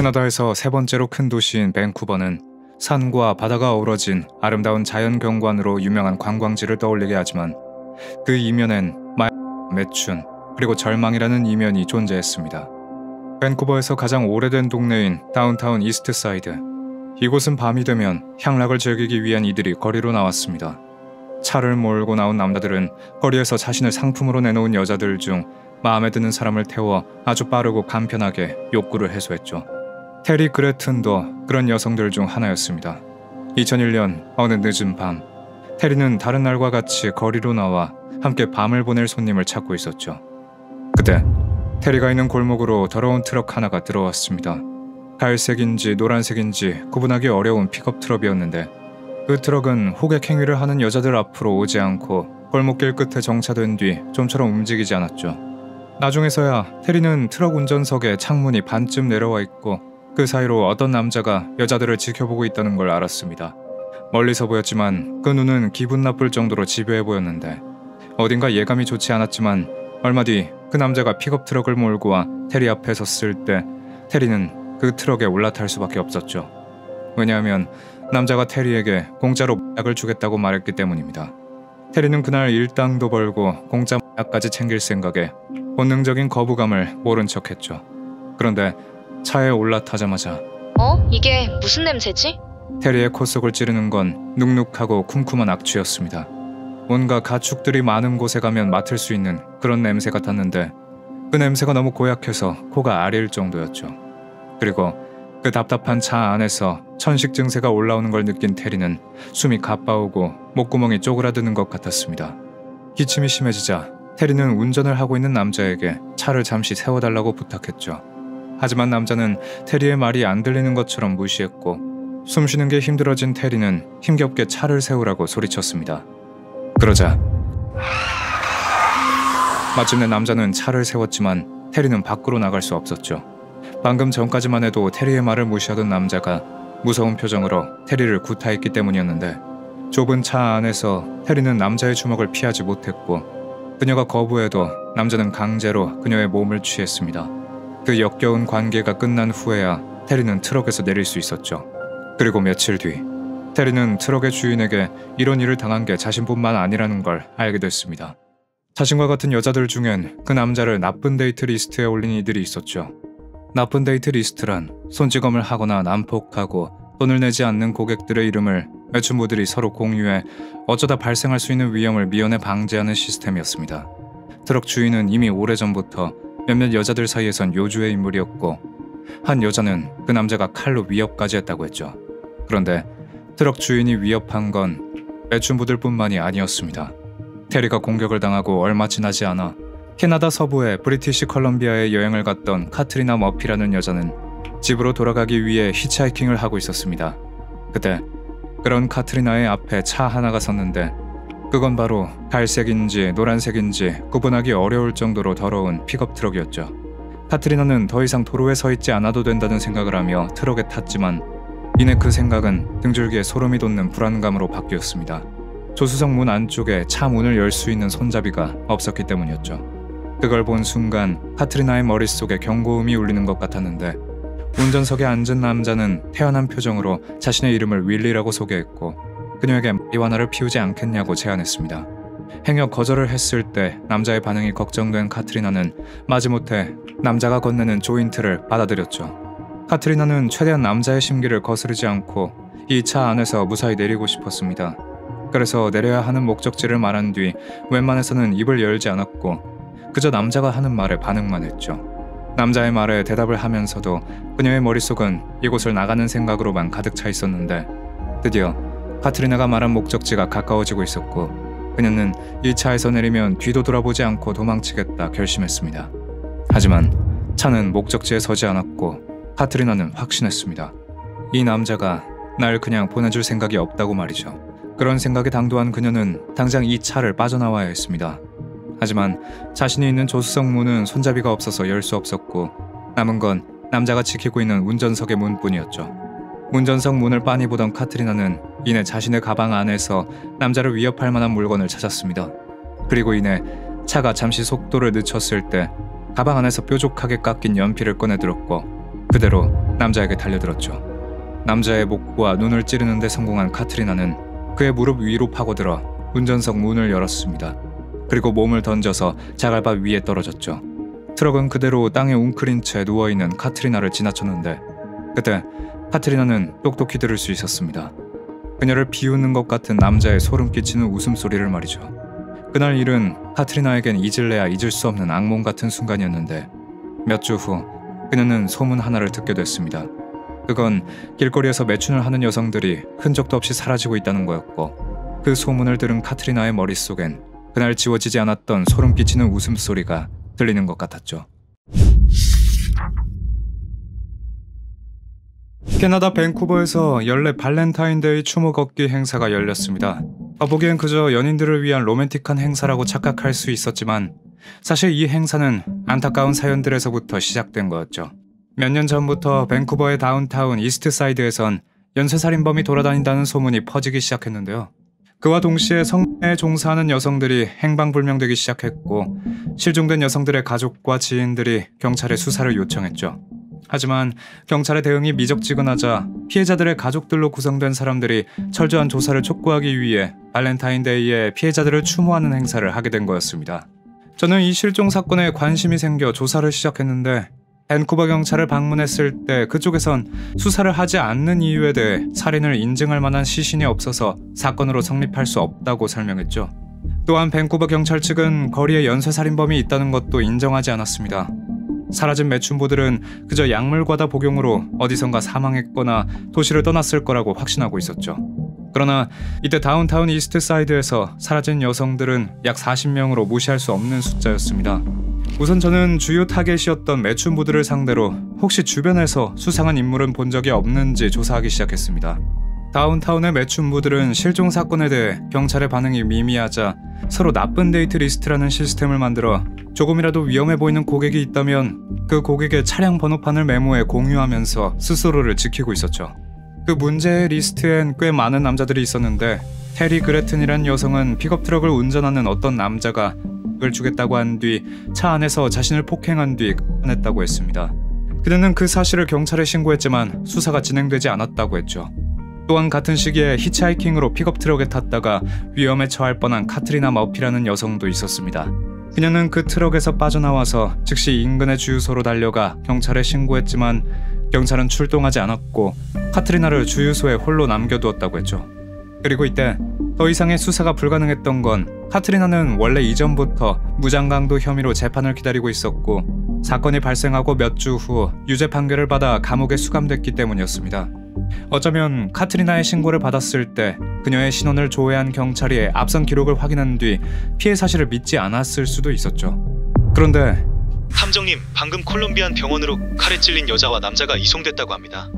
캐나다에서 세 번째로 큰 도시인 밴쿠버는 산과 바다가 어우러진 아름다운 자연 경관으로 유명한 관광지를 떠올리게 하지만 그 이면엔 매춘 그리고 절망이라는 이면이 존재했습니다. 밴쿠버에서 가장 오래된 동네인 다운타운 이스트사이드. 이곳은 밤이 되면 향락을 즐기기 위한 이들이 거리로 나왔습니다. 차를 몰고 나온 남자들은 거리에서 자신을 상품으로 내놓은 여자들 중 마음에 드는 사람을 태워 아주 빠르고 간편하게 욕구를 해소했죠. 테리 그레튼도 그런 여성들 중 하나였습니다. 2001년 어느 늦은 밤, 테리는 다른 날과 같이 거리로 나와 함께 밤을 보낼 손님을 찾고 있었죠. 그때 테리가 있는 골목으로 더러운 트럭 하나가 들어왔습니다. 갈색인지 노란색인지 구분하기 어려운 픽업 트럭이었는데 그 트럭은 호객 행위를 하는 여자들 앞으로 오지 않고 골목길 끝에 정차된 뒤 좀처럼 움직이지 않았죠. 나중에서야 테리는 트럭 운전석에 창문이 반쯤 내려와 있고 그 사이로 어떤 남자가 여자들을 지켜보고 있다는 걸 알았습니다. 멀리서 보였지만 그 눈은 기분 나쁠 정도로 집요해 보였는데 어딘가 예감이 좋지 않았지만 얼마 뒤 그 남자가 픽업 트럭을 몰고 와 테리 앞에 섰을 때 테리는 그 트럭에 올라탈 수밖에 없었죠. 왜냐하면 남자가 테리에게 공짜로 약을 주겠다고 말했기 때문입니다. 테리는 그날 일당도 벌고 공짜 약까지 챙길 생각에 본능적인 거부감을 모른 척했죠. 그런데 차에 올라타자마자 이게 무슨 냄새지? 테리의 콧속을 찌르는 건 눅눅하고 쿰쿰한 악취였습니다. 뭔가 가축들이 많은 곳에 가면 맡을 수 있는 그런 냄새 같았는데 그 냄새가 너무 고약해서 코가 아릴 정도였죠. 그리고 그 답답한 차 안에서 천식 증세가 올라오는 걸 느낀 테리는 숨이 가빠오고 목구멍이 쪼그라드는 것 같았습니다. 기침이 심해지자 테리는 운전을 하고 있는 남자에게 차를 잠시 세워달라고 부탁했죠. 하지만 남자는 테리의 말이 안 들리는 것처럼 무시했고 숨쉬는 게 힘들어진 테리는 힘겹게 차를 세우라고 소리쳤습니다. 그러자 마침내 남자는 차를 세웠지만 테리는 밖으로 나갈 수 없었죠. 방금 전까지만 해도 테리의 말을 무시하던 남자가 무서운 표정으로 테리를 구타했기 때문이었는데 좁은 차 안에서 테리는 남자의 주먹을 피하지 못했고 그녀가 거부해도 남자는 강제로 그녀의 몸을 취했습니다. 그 역겨운 관계가 끝난 후에야 테리는 트럭에서 내릴 수 있었죠. 그리고 며칠 뒤 테리는 트럭의 주인에게 이런 일을 당한 게 자신뿐만 아니라는 걸 알게 됐습니다. 자신과 같은 여자들 중엔 그 남자를 나쁜 데이트 리스트에 올린 이들이 있었죠. 나쁜 데이트 리스트란 손찌검을 하거나 난폭하고 돈을 내지 않는 고객들의 이름을 매춘부들이 서로 공유해 어쩌다 발생할 수 있는 위험을 미연에 방지하는 시스템이었습니다. 트럭 주인은 이미 오래전부터 몇몇 여자들 사이에선 요주의 인물이었고 한 여자는 그 남자가 칼로 위협까지 했다고 했죠. 그런데 트럭 주인이 위협한 건 매춘부들뿐만이 아니었습니다. 테리가 공격을 당하고 얼마 지나지 않아 캐나다 서부의 브리티시 컬럼비아에 여행을 갔던 카트리나 머피라는 여자는 집으로 돌아가기 위해 히치하이킹을 하고 있었습니다. 그때 그런 카트리나의 앞에 차 하나가 섰는데 그건 바로 갈색인지 노란색인지 구분하기 어려울 정도로 더러운 픽업 트럭이었죠. 카트리나는 더 이상 도로에 서 있지 않아도 된다는 생각을 하며 트럭에 탔지만 이내 그 생각은 등줄기에 소름이 돋는 불안감으로 바뀌었습니다. 조수석 문 안쪽에 차 문을 열 수 있는 손잡이가 없었기 때문이었죠. 그걸 본 순간 카트리나의 머릿속에 경고음이 울리는 것 같았는데 운전석에 앉은 남자는 태연한 표정으로 자신의 이름을 윌리라고 소개했고 그녀에게 마리화나를 피우지 않겠냐고 제안했습니다. 행여 거절을 했을 때 남자의 반응이 걱정된 카트리나는 마지못해 남자가 건네는 조인트를 받아들였죠. 카트리나는 최대한 남자의 심기를 거스르지 않고 이 차 안에서 무사히 내리고 싶었습니다. 그래서 내려야 하는 목적지를 말한 뒤 웬만해서는 입을 열지 않았고 그저 남자가 하는 말에 반응만 했죠. 남자의 말에 대답을 하면서도 그녀의 머릿속은 이곳을 나가는 생각으로만 가득 차 있었는데 드디어 카트리나가 말한 목적지가 가까워지고 있었고 그녀는 이 차에서 내리면 뒤도 돌아보지 않고 도망치겠다 결심했습니다. 하지만 차는 목적지에 서지 않았고 카트리나는 확신했습니다. 이 남자가 날 그냥 보내줄 생각이 없다고 말이죠. 그런 생각에 당도한 그녀는 당장 이 차를 빠져나와야 했습니다. 하지만 자신이 있는 조수석 문은 손잡이가 없어서 열 수 없었고 남은 건 남자가 지키고 있는 운전석의 문뿐이었죠. 운전석 문을 빤히 보던 카트리나는 이내 자신의 가방 안에서 남자를 위협할 만한 물건을 찾았습니다. 그리고 이내 차가 잠시 속도를 늦췄을 때 가방 안에서 뾰족하게 깎인 연필을 꺼내들었고 그대로 남자에게 달려들었죠. 남자의 목과 눈을 찌르는 데 성공한 카트리나는 그의 무릎 위로 파고들어 운전석 문을 열었습니다. 그리고 몸을 던져서 자갈밭 위에 떨어졌죠. 트럭은 그대로 땅에 웅크린 채 누워있는 카트리나를 지나쳤는데 그때 카트리나는 똑똑히 들을 수 있었습니다. 그녀를 비웃는 것 같은 남자의 소름 끼치는 웃음소리를 말이죠. 그날 일은 카트리나에겐 잊을래야 잊을 수 없는 악몽 같은 순간이었는데 몇 주 후 그녀는 소문 하나를 듣게 됐습니다. 그건 길거리에서 매춘을 하는 여성들이 흔적도 없이 사라지고 있다는 거였고 그 소문을 들은 카트리나의 머릿속엔 그날 지워지지 않았던 소름 끼치는 웃음소리가 들리는 것 같았죠. 캐나다 밴쿠버에서 연례 발렌타인데이 추모 걷기 행사가 열렸습니다. 보기엔 그저 연인들을 위한 로맨틱한 행사라고 착각할 수 있었지만 사실 이 행사는 안타까운 사연들에서부터 시작된 거였죠. 몇 년 전부터 밴쿠버의 다운타운 이스트사이드에선 연쇄살인범이 돌아다닌다는 소문이 퍼지기 시작했는데요. 그와 동시에 성매에 종사하는 여성들이 행방불명되기 시작했고 실종된 여성들의 가족과 지인들이 경찰에 수사를 요청했죠. 하지만 경찰의 대응이 미적지근하자 피해자들의 가족들로 구성된 사람들이 철저한 조사를 촉구하기 위해 발렌타인데이에 피해자들을 추모하는 행사를 하게 된 거였습니다. 저는 이 실종 사건에 관심이 생겨 조사를 시작했는데 밴쿠버 경찰을 방문했을 때 그쪽에선 수사를 하지 않는 이유에 대해 살인을 인증할 만한 시신이 없어서 사건으로 성립할 수 없다고 설명했죠. 또한 밴쿠버 경찰 측은 거리에 연쇄살인범이 있다는 것도 인정하지 않았습니다. 사라진 매춘부들은 그저 약물 과다 복용으로 어디선가 사망했거나 도시를 떠났을 거라고 확신하고 있었죠. 그러나 이때 다운타운 이스트사이드에서 사라진 여성들은 약 40명으로 무시할 수 없는 숫자였습니다. 우선 저는 주요 타겟이었던 매춘부들을 상대로 혹시 주변에서 수상한 인물은 본 적이 없는지 조사하기 시작했습니다. 다운타운의 매춘부들은 실종 사건에 대해 경찰의 반응이 미미하자 서로 나쁜 데이트 리스트라는 시스템을 만들어 조금이라도 위험해 보이는 고객이 있다면 그 고객의 차량 번호판을 메모해 공유하면서 스스로를 지키고 있었죠. 그 문제의 리스트엔 꽤 많은 남자들이 있었는데 테리 그레튼이란 여성은 픽업트럭을 운전하는 어떤 남자가 을 주겠다고 한 뒤 차 안에서 자신을 폭행한 뒤 끝냈다고 했습니다. 그녀는 그 사실을 경찰에 신고했지만 수사가 진행되지 않았다고 했죠. 또한 같은 시기에 히치하이킹으로 픽업트럭에 탔다가 위험에 처할 뻔한 카트리나 머피라는 여성도 있었습니다. 그녀는 그 트럭에서 빠져나와서 즉시 인근의 주유소로 달려가 경찰에 신고했지만 경찰은 출동하지 않았고 카트리나를 주유소에 홀로 남겨두었다고 했죠. 그리고 이때 더 이상의 수사가 불가능했던 건 카트리나는 원래 이전부터 무장강도 혐의로 재판을 기다리고 있었고 사건이 발생하고 몇 주 후 유죄 판결을 받아 감옥에 수감됐기 때문이었습니다. 어쩌면 카트리나의 신고를 받았을 때 그녀의 신원을 조회한 경찰이 앞선 기록을 확인한 뒤 피해 사실을 믿지 않았을 수도 있었죠. 그런데 탐정님, 방금 콜롬비안 병원으로 칼에 찔린 여자와 남자가 이송됐다고 합니다.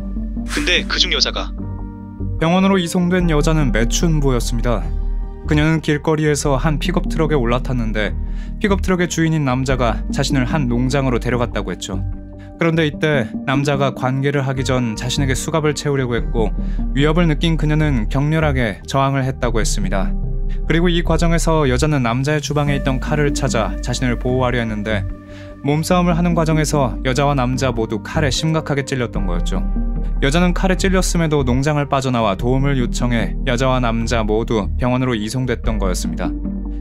근데 그중 여자가 병원으로 이송된 여자는 매춘부였습니다. 그녀는 길거리에서 한 픽업트럭에 올라탔는데 픽업트럭의 주인인 남자가 자신을 한 농장으로 데려갔다고 했죠. 그런데 이때 남자가 관계를 하기 전 자신에게 수갑을 채우려고 했고 위협을 느낀 그녀는 격렬하게 저항을 했다고 했습니다. 그리고 이 과정에서 여자는 남자의 주방에 있던 칼을 찾아 자신을 보호하려 했는데 몸싸움을 하는 과정에서 여자와 남자 모두 칼에 심각하게 찔렸던 거였죠. 여자는 칼에 찔렸음에도 농장을 빠져나와 도움을 요청해 여자와 남자 모두 병원으로 이송됐던 거였습니다.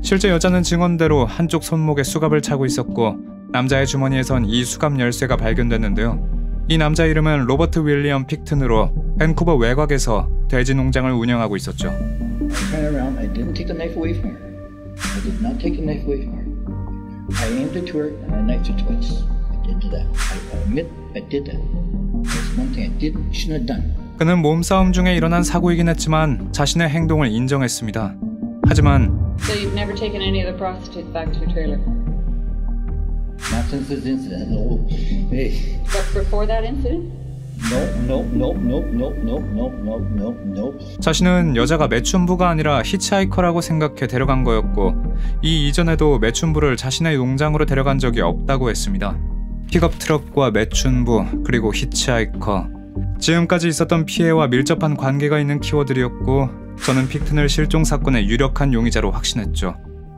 실제 여자는 증언대로 한쪽 손목에 수갑을 차고 있었고 남자의 주머니에선 이 수갑 열쇠가 발견됐는데요. 이 남자 이름은 로버트 윌리엄 픽튼으로 밴쿠버 외곽에서 돼지 농장을 운영하고 있었죠. I didn't take the knife away from her. I did not take the knife away from her. I aimed it to her and I knifed her twice. I did that. I admit I did that. That's one thing I shouldn't have done. 그는 몸싸움 중에 일어난 사고이긴 했지만 자신의 행동을 인정했습니다. 하지만 So you've never taken any of the prostitutes back to your trailer? Not since this incident. No. Hey. But before that incident? No. 자신은 여자가 매춘부가 아니라 히치하이커라고 생각해 데려간 거였고 이 이전에도 매춘부를 자신의 농장으로 데려간 적이 없다고 했습니다. 픽업트럭과 매춘부 그리고 히치하이커 지금까지 있었던 피해와 밀접한 관계가 있는 키워드였고 저는 픽튼을 실종 사건의 유력한 용의자로 확신했죠.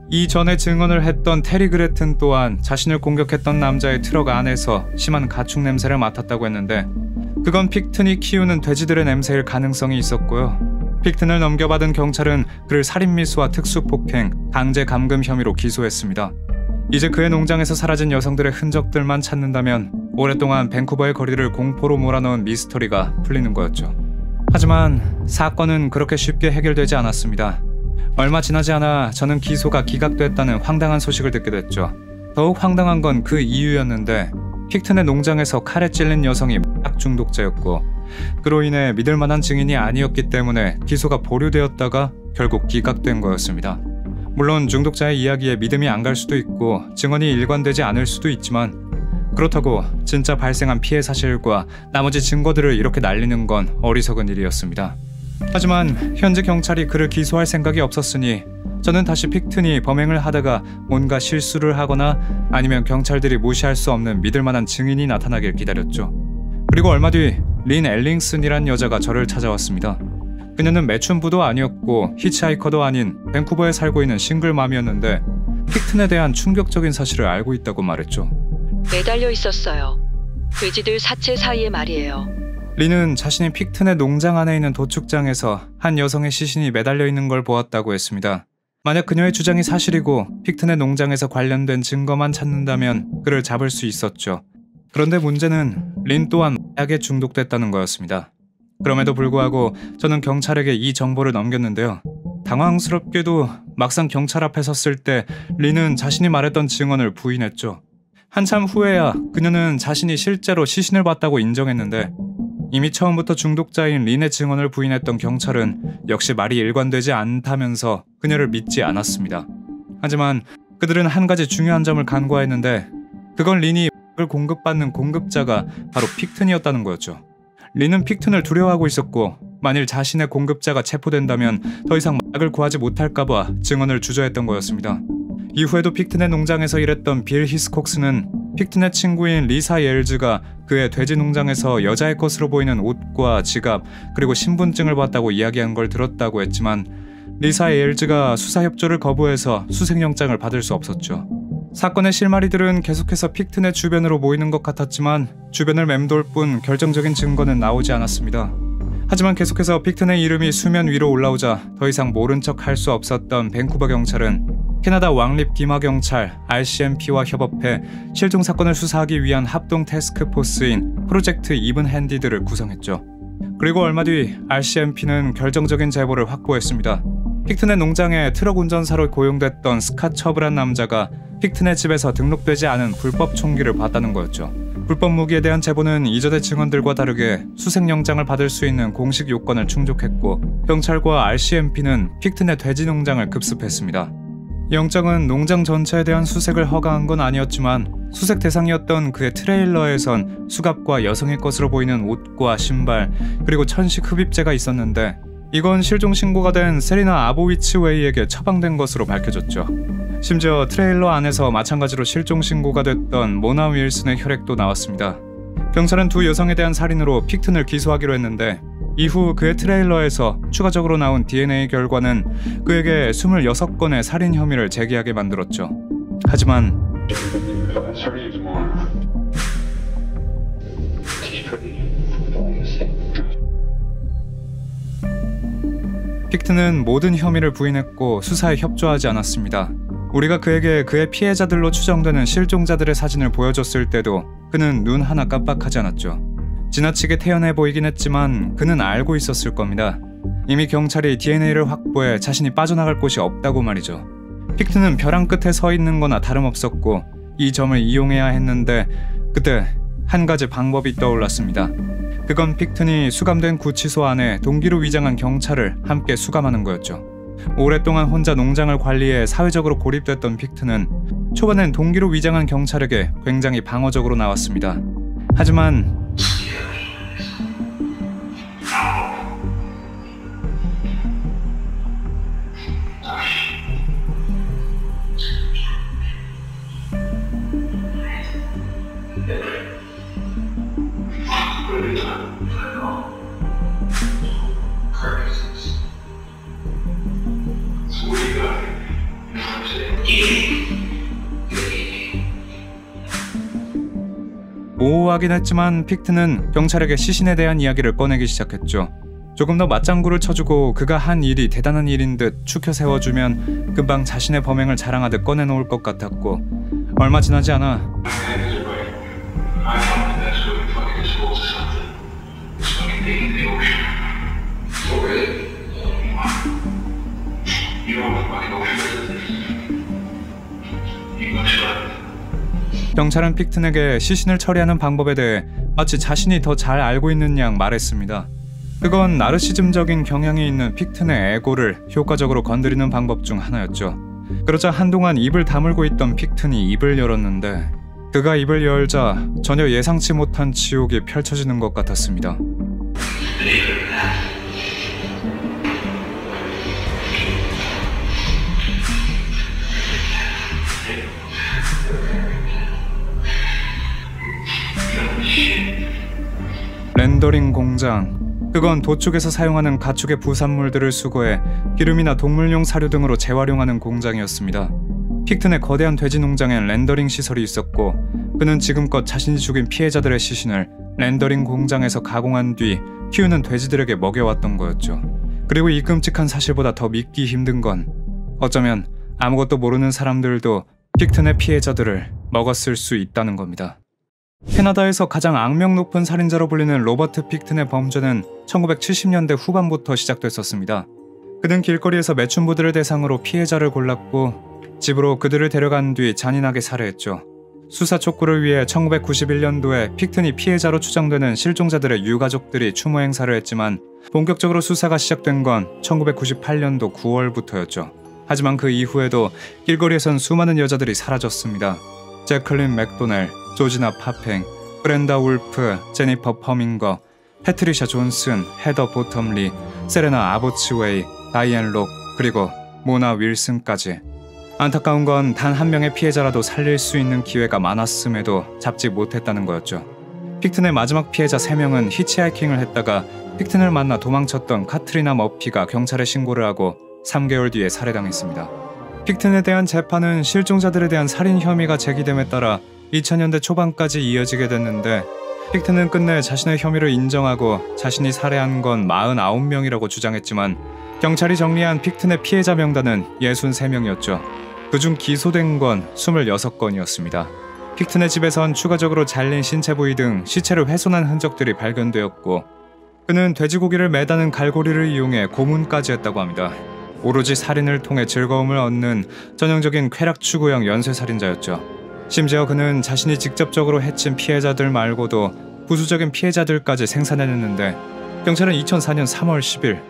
이전에 증언을 했던 테리 그레튼 또한 자신을 공격했던 남자의 트럭 안에서 심한 가축 냄새를 맡았다고 했는데 그건 픽튼이 키우는 돼지들의 냄새일 가능성이 있었고요. 픽튼을 넘겨받은 경찰은 그를 살인미수와 특수폭행, 강제 감금 혐의로 기소했습니다. 이제 그의 농장에서 사라진 여성들의 흔적들만 찾는다면 오랫동안 밴쿠버의 거리를 공포로 몰아넣은 미스터리가 풀리는 거였죠. 하지만 사건은 그렇게 쉽게 해결되지 않았습니다. 얼마 지나지 않아 저는 기소가 기각됐다는 황당한 소식을 듣게 됐죠. 더욱 황당한 건 그 이유였는데 픽튼의 농장에서 칼에 찔린 여성이 약 중독자였고 그로 인해 믿을 만한 증인이 아니었기 때문에 기소가 보류되었다가 결국 기각된 거였습니다. 물론 중독자의 이야기에 믿음이 안 갈 수도 있고 증언이 일관되지 않을 수도 있지만 그렇다고 진짜 발생한 피해 사실과 나머지 증거들을 이렇게 날리는 건 어리석은 일이었습니다. 하지만 현재 경찰이 그를 기소할 생각이 없었으니 저는 다시 픽튼이 범행을 하다가 뭔가 실수를 하거나 아니면 경찰들이 무시할 수 없는 믿을 만한 증인이 나타나길 기다렸죠. 그리고 얼마 뒤 린 엘링슨이란 여자가 저를 찾아왔습니다. 그녀는 매춘부도 아니었고 히치하이커도 아닌 밴쿠버에 살고 있는 싱글맘이었는데 픽튼에 대한 충격적인 사실을 알고 있다고 말했죠. 매달려 있었어요. 돼지들 사체 사이에 말이에요. 린은 자신이 픽튼의 농장 안에 있는 도축장에서 한 여성의 시신이 매달려 있는 걸 보았다고 했습니다. 만약 그녀의 주장이 사실이고 픽튼의 농장에서 관련된 증거만 찾는다면 그를 잡을 수 있었죠. 그런데 문제는 린 또한 약에 중독됐다는 거였습니다. 그럼에도 불구하고 저는 경찰에게 이 정보를 넘겼는데요. 당황스럽게도 막상 경찰 앞에 섰을 때 린은 자신이 말했던 증언을 부인했죠. 한참 후에야 그녀는 자신이 실제로 시신을 봤다고 인정했는데 이미 처음부터 중독자인 린의 증언을 부인했던 경찰은 역시 말이 일관되지 않다면서 그녀를 믿지 않았습니다. 하지만 그들은 한 가지 중요한 점을 간과했는데 그건 린이 약을 공급받는 공급자가 바로 픽튼이었다는 거였죠. 린은 픽튼을 두려워하고 있었고 만일 자신의 공급자가 체포된다면 더 이상 약을 구하지 못할까봐 증언을 주저했던 거였습니다. 이후에도 픽튼의 농장에서 일했던 빌 히스콕스는 픽튼의 친구인 리사 예일즈가 그의 돼지 농장에서 여자의 것으로 보이는 옷과 지갑 그리고 신분증을 봤다고 이야기한 걸 들었다고 했지만 리사 예일즈가 수사 협조를 거부해서 수색영장을 받을 수 없었죠. 사건의 실마리들은 계속해서 픽튼의 주변으로 모이는 것 같았지만 주변을 맴돌 뿐 결정적인 증거는 나오지 않았습니다. 하지만 계속해서 픽튼의 이름이 수면 위로 올라오자 더 이상 모른 척 할 수 없었던 밴쿠버 경찰은 캐나다 왕립 기마경찰 RCMP와 협업해 실종 사건을 수사하기 위한 합동 태스크포스인 프로젝트 이븐 핸디드를 구성했죠. 그리고 얼마 뒤 RCMP는 결정적인 제보를 확보했습니다. 픽튼의 농장에 트럭 운전사로 고용됐던 스캇 처브란 남자가 픽튼의 집에서 등록되지 않은 불법 총기를 봤다는 거였죠. 불법 무기에 대한 제보는 이전의 증언들과 다르게 수색영장을 받을 수 있는 공식 요건을 충족했고 경찰과 RCMP는 픽튼의 돼지 농장을 급습했습니다. 영장은 농장 전체에 대한 수색을 허가한 건 아니었지만 수색 대상이었던 그의 트레일러에선 수갑과 여성의 것으로 보이는 옷과 신발 그리고 천식 흡입제가 있었는데 이건 실종 신고가 된 세리나 아보위츠 웨이에게 처방된 것으로 밝혀졌죠. 심지어 트레일러 안에서 마찬가지로 실종 신고가 됐던 모나 윌슨의 혈액도 나왔습니다. 경찰은 두 여성에 대한 살인으로 픽튼을 기소하기로 했는데 이후 그의 트레일러에서 추가적으로 나온 DNA 결과는 그에게 26건의 살인 혐의를 제기하게 만들었죠. 하지만 픽튼은 모든 혐의를 부인했고 수사에 협조하지 않았습니다. 우리가 그에게 그의 피해자들로 추정되는 실종자들의 사진을 보여줬을 때도 그는 눈 하나 깜빡하지 않았죠. 지나치게 태연해 보이긴 했지만 그는 알고 있었을 겁니다. 이미 경찰이 DNA를 확보해 자신이 빠져나갈 곳이 없다고 말이죠. 픽튼은 벼랑 끝에 서 있는 거나 다름없었고 이 점을 이용해야 했는데 그때 한 가지 방법이 떠올랐습니다. 그건 픽튼이 수감된 구치소 안에 동기로 위장한 경찰을 함께 수감하는 거였죠. 오랫동안 혼자 농장을 관리해 사회적으로 고립됐던 픽튼은 초반엔 동기로 위장한 경찰에게 굉장히 방어적으로 나왔습니다. 하지만 모호하긴 했지만 픽트는 경찰에게 시신에 대한 이야기를 꺼내기 시작했죠. 조금 더 맞장구를 쳐주고 그가 한 일이 대단한 일인 듯 추켜 세워주면 금방 자신의 범행을 자랑하듯 꺼내놓을 것 같았고, 얼마 지나지 않아 경찰은 픽튼에게 시신을 처리하는 방법에 대해 마치 자신이 더 잘 알고 있는 양 말했습니다. 그건 나르시즘적인 경향이 있는 픽튼의 에고를 효과적으로 건드리는 방법 중 하나였죠. 그러자 한동안 입을 다물고 있던 픽튼이 입을 열었는데, 그가 입을 열자 전혀 예상치 못한 지옥이 펼쳐지는 것 같았습니다. 렌더링 공장. 그건 도축에서 사용하는 가축의 부산물들을 수거해 기름이나 동물용 사료 등으로 재활용하는 공장이었습니다. 픽튼의 거대한 돼지 농장엔 렌더링 시설이 있었고, 그는 지금껏 자신이 죽인 피해자들의 시신을 렌더링 공장에서 가공한 뒤 키우는 돼지들에게 먹여왔던 거였죠. 그리고 이 끔찍한 사실보다 더 믿기 힘든 건, 어쩌면 아무것도 모르는 사람들도 픽튼의 피해자들을 먹었을 수 있다는 겁니다. 캐나다에서 가장 악명 높은 살인자로 불리는 로버트 픽튼의 범죄는 1970년대 후반부터 시작됐었습니다. 그는 길거리에서 매춘부들을 대상으로 피해자를 골랐고 집으로 그들을 데려간 뒤 잔인하게 살해했죠. 수사 촉구를 위해 1991년도에 픽튼이 피해자로 추정되는 실종자들의 유가족들이 추모 행사를 했지만 본격적으로 수사가 시작된 건 1998년도 9월부터였죠. 하지만 그 이후에도 길거리에선 수많은 여자들이 사라졌습니다. 제클린 맥도넬, 조지나 파팽, 브렌다 울프, 제니퍼 퍼밍거, 패트리샤 존슨, 헤더 보텀리, 세레나 아보츠웨이, 다이앤 록, 그리고 모나 윌슨까지. 안타까운 건 단 한 명의 피해자라도 살릴 수 있는 기회가 많았음에도 잡지 못했다는 거였죠. 픽튼의 마지막 피해자 3명은 히치하이킹을 했다가 픽튼을 만나 도망쳤던 카트리나 머피가 경찰에 신고를 하고 3개월 뒤에 살해당했습니다. 픽튼에 대한 재판은 실종자들에 대한 살인 혐의가 제기됨에 따라 2000년대 초반까지 이어지게 됐는데, 픽튼은 끝내 자신의 혐의를 인정하고 자신이 살해한 건 49명이라고 주장했지만 경찰이 정리한 픽튼의 피해자 명단은 63명이었죠. 그중 기소된 건 26건이었습니다. 픽튼의 집에선 추가적으로 잘린 신체 부위 등 시체를 훼손한 흔적들이 발견되었고, 그는 돼지고기를 매다는 갈고리를 이용해 고문까지 했다고 합니다. 오로지 살인을 통해 즐거움을 얻는 전형적인 쾌락 추구형 연쇄살인자였죠. 심지어 그는 자신이 직접적으로 해친 피해자들 말고도 부수적인 피해자들까지 생산해냈는데, 경찰은 2004년 3월 10일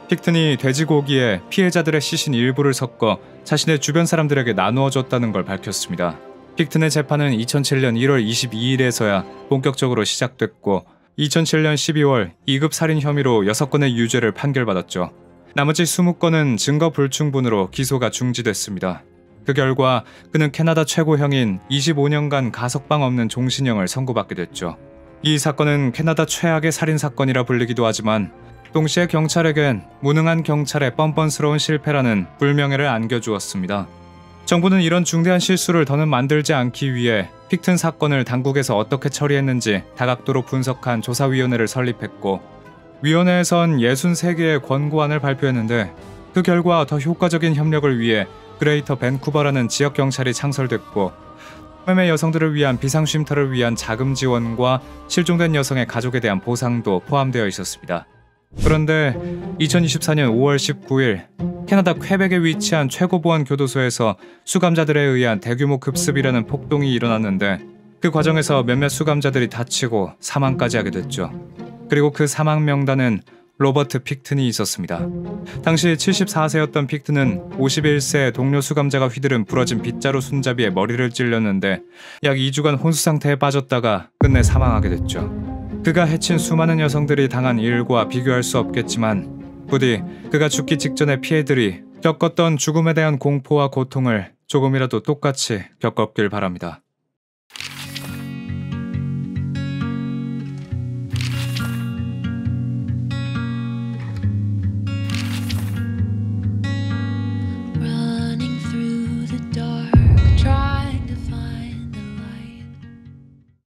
픽튼이 돼지고기에 피해자들의 시신 일부를 섞어 자신의 주변 사람들에게 나누어 줬다는 걸 밝혔습니다. 픽튼의 재판은 2007년 1월 22일에서야 본격적으로 시작됐고 2007년 12월 2급 살인 혐의로 6건의 유죄를 판결받았죠. 나머지 20건은 증거 불충분으로 기소가 중지됐습니다. 그 결과 그는 캐나다 최고형인 25년간 가석방 없는 종신형을 선고받게 됐죠. 이 사건은 캐나다 최악의 살인사건이라 불리기도 하지만 동시에 경찰에겐 무능한 경찰의 뻔뻔스러운 실패라는 불명예를 안겨주었습니다. 정부는 이런 중대한 실수를 더는 만들지 않기 위해 픽튼 사건을 당국에서 어떻게 처리했는지 다각도로 분석한 조사위원회를 설립했고, 위원회에선 63개의 권고안을 발표했는데, 그 결과 더 효과적인 협력을 위해 그레이터 밴쿠버라는 지역 경찰이 창설됐고, 성매매 여성들을 위한 비상쉼터를 위한 자금 지원과 실종된 여성의 가족에 대한 보상도 포함되어 있었습니다. 그런데 2024년 5월 19일 캐나다 퀘벡에 위치한 최고보안 교도소에서 수감자들에 의한 대규모 급습이라는 폭동이 일어났는데, 그 과정에서 몇몇 수감자들이 다치고 사망까지 하게 됐죠. 그리고 그 사망 명단은 로버트 픽튼이 있었습니다. 당시 74세였던 픽튼은 51세 동료 수감자가 휘두른 부러진 빗자루 손잡이에 머리를 찔렸는데 약 2주간 혼수 상태에 빠졌다가 끝내 사망하게 됐죠. 그가 해친 수많은 여성들이 당한 일과 비교할 수 없겠지만 부디 그가 죽기 직전의 피해들이 겪었던 죽음에 대한 공포와 고통을 조금이라도 똑같이 겪었길 바랍니다.